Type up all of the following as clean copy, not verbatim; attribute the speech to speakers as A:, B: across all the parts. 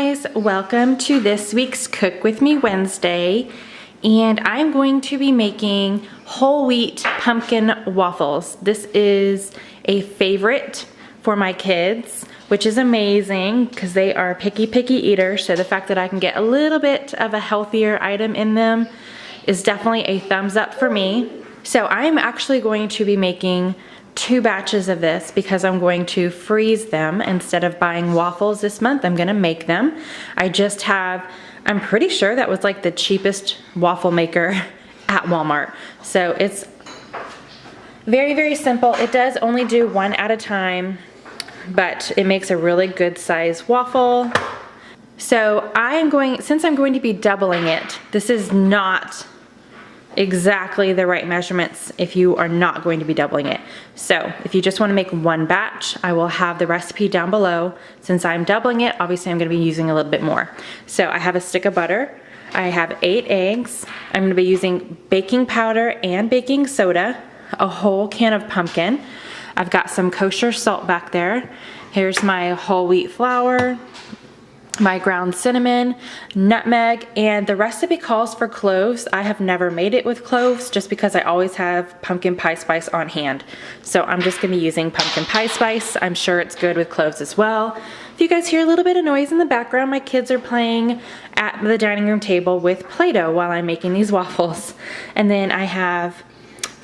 A: guys, welcome to this week's Cook With Me Wednesday, and I'm going to be making whole wheat pumpkin waffles. This is a favorite for my kids, which is amazing because they are picky eaters, so the fact that I can get a little bit of a healthier item in them is definitely a thumbs up for me. So I'm actually going to be making 2 batches of this because I'm going to freeze them instead of buying waffles this month. I'm gonna make them. I'm pretty sure that was like the cheapest waffle maker at Walmart. So it's very simple. It does only do 1 at a time, but it makes a really good size waffle. So since I'm going to be doubling it, this is not exactly the right measurements if you are not going to be doubling it. So if you just want to make 1 batch, I will have the recipe down below. Since I'm doubling it, obviously I'm going to be using a little bit more. So I have a stick of butter, I have 8 eggs, I'm going to be using baking powder and baking soda, a whole can of pumpkin, I've got some kosher salt back there, here's my whole wheat flour, my ground cinnamon, nutmeg, and the recipe calls for cloves. I have never made it with cloves just because I always have pumpkin pie spice on hand. So I'm just gonna be using pumpkin pie spice. I'm sure it's good with cloves as well. If you guys hear a little bit of noise in the background, my kids are playing at the dining room table with Play-Doh while I'm making these waffles. And then I have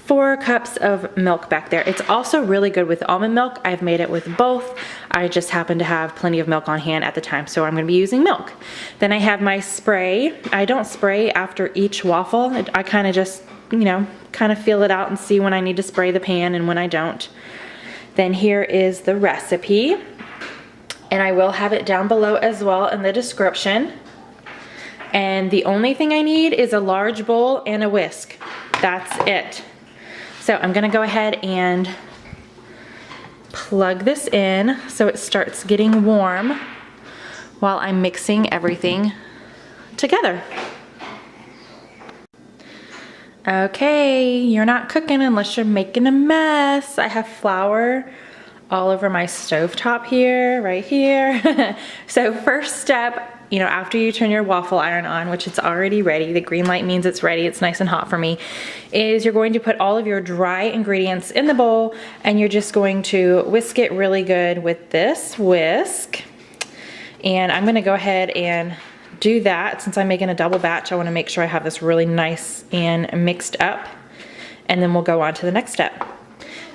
A: 4 cups of milk back there. It's also really good with almond milk. I've made it with both. I just happen to have plenty of milk on hand at the time, so I'm gonna be using milk. Then I have my spray. I don't spray after each waffle. I kind of just, kind of feel it out and see when I need to spray the pan and when I don't. Then here is the recipe, and I will have it down below as well in the description. And the only thing I need is a large bowl and a whisk. That's it. So I'm gonna go ahead and plug this in so it starts getting warm while I'm mixing everything together. Okay, you're not cooking unless you're making a mess. I have flour all over my stovetop here, right here. So first step, after you turn your waffle iron on, which it's already ready, the green light means it's ready, it's nice and hot for me, is you're going to put all of your dry ingredients in the bowl and you're just going to whisk it really good with this whisk. And I'm gonna go ahead and do that. Since I'm making a double batch, I wanna make sure I have this really nice and mixed up, and then we'll go on to the next step.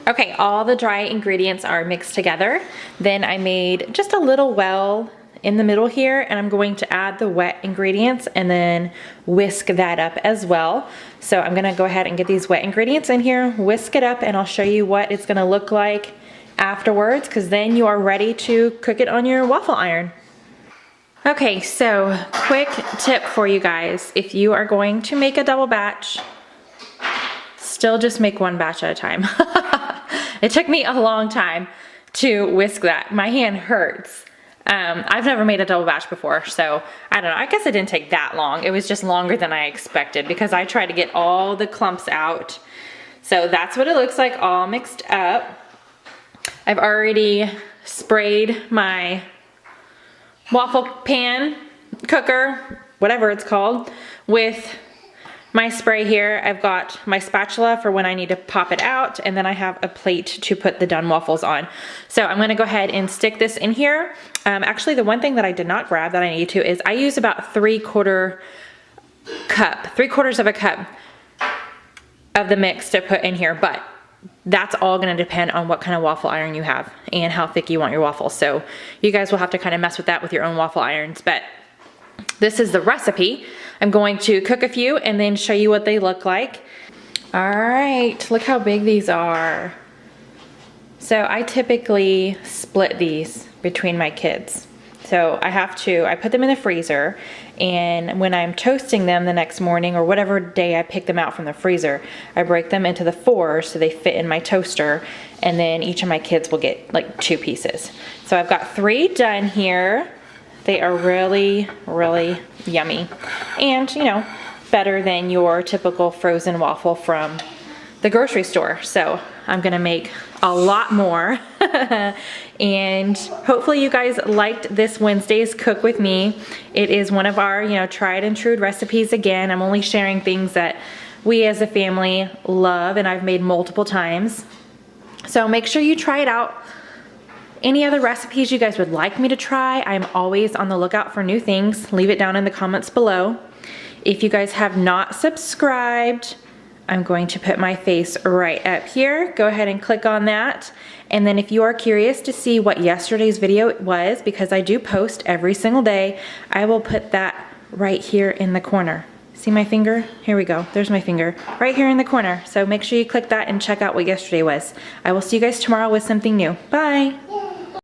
A: Okay, all the dry ingredients are mixed together. Then I made just a little well in the middle here, and I'm going to add the wet ingredients and then whisk that up as well. So I'm gonna go ahead and get these wet ingredients in here, whisk it up, and I'll show you what it's gonna look like afterwards, because then you are ready to cook it on your waffle iron. Okay, so quick tip for you guys. If you are going to make a double batch, still just make 1 batch at a time. It took me a long time to whisk that. My hand hurts. I've never made a double batch before, so I don't know. I guess it didn't take that long. It was just longer than I expected because I tried to get all the clumps out. So that's what it looks like all mixed up. I've already sprayed my waffle pan, cooker, whatever it's called, with my spray here. I've got my spatula for when I need to pop it out, and then I have a plate to put the done waffles on. So I'm gonna go ahead and stick this in here. Actually, the one thing that I did not grab that I need to is I use about 3/4 of a cup of the mix to put in here, but that's all gonna depend on what kind of waffle iron you have and how thick you want your waffles. So you guys will have to kind of mess with that with your own waffle irons, but this is the recipe. I'm going to cook a few and then show you what they look like. All right, look how big these are. So I typically split these between my kids. So I put them in the freezer, and when I'm toasting them the next morning or whatever day I pick them out from the freezer, I break them into the 4s so they fit in my toaster, and then each of my kids will get like 2 pieces. So I've got 3 done here. They are really yummy, and better than your typical frozen waffle from the grocery store. So I'm gonna make a lot more. And hopefully you guys liked this Wednesday's Cook With Me. It is one of our, tried and true recipes again. I'm only sharing things that we as a family love and I've made multiple times. So make sure you try it out. Any other recipes you guys would like me to try, I'm always on the lookout for new things. Leave it down in the comments below. If you guys have not subscribed, I'm going to put my face right up here. Go ahead and click on that. And then if you are curious to see what yesterday's video was, because I do post every single day, I will put that right here in the corner. See my finger? Here we go. There's my finger. Right here in the corner. So make sure you click that and check out what yesterday was. I will see you guys tomorrow with something new. Bye.